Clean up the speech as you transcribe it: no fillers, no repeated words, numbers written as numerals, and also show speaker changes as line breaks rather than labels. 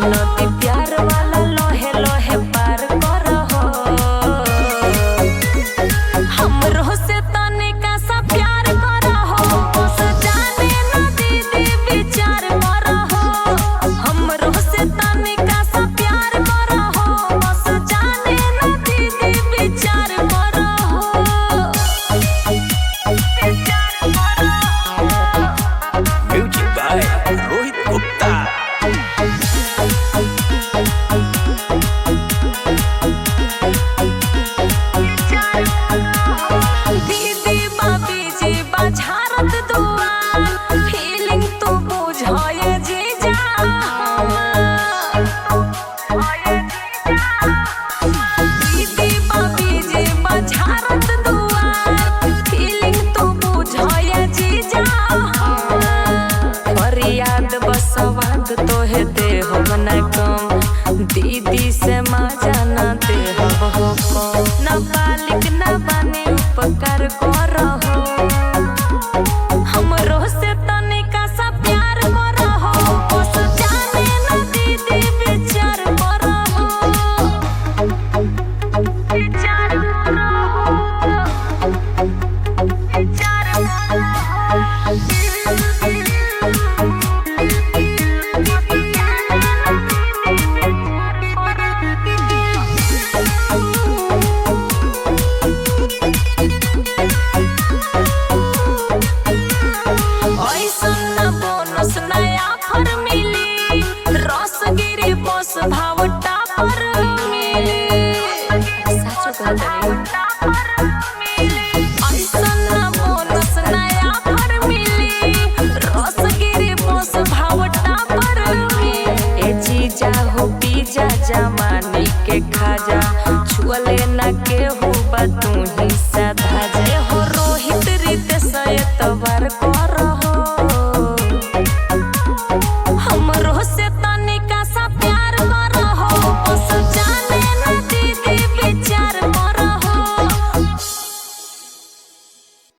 नदी प्यार वाला लोहे लोहे पार करहो। हमरो से तनिका सा प्यार करहो, बस जाने न दीदी विचार करहो। हमरो से तनिका सा प्यार करहो, बस जाने न दीदी विचार करहो।
Music by Rohit Gupta.
दीदी बाबी जी बाझारत दुआ, फीलिंग तू बुझाए जीजा। दीदी बाबी जी बाझारत दुआ, फीलिंग तू बुझाए जीजा। फरियाद बसवाद तोहे देहो न कम, दीदी से मजा न देहो कम। न बालिक न बने उपकार करहो, हमरो से तनिका सा प्यार करहो, बस जाने न दीदी विचार करहो। विचार करहो, विचार बोनस नया फर मिली, रसगिरी बस भावटा पर मिली। सच कहत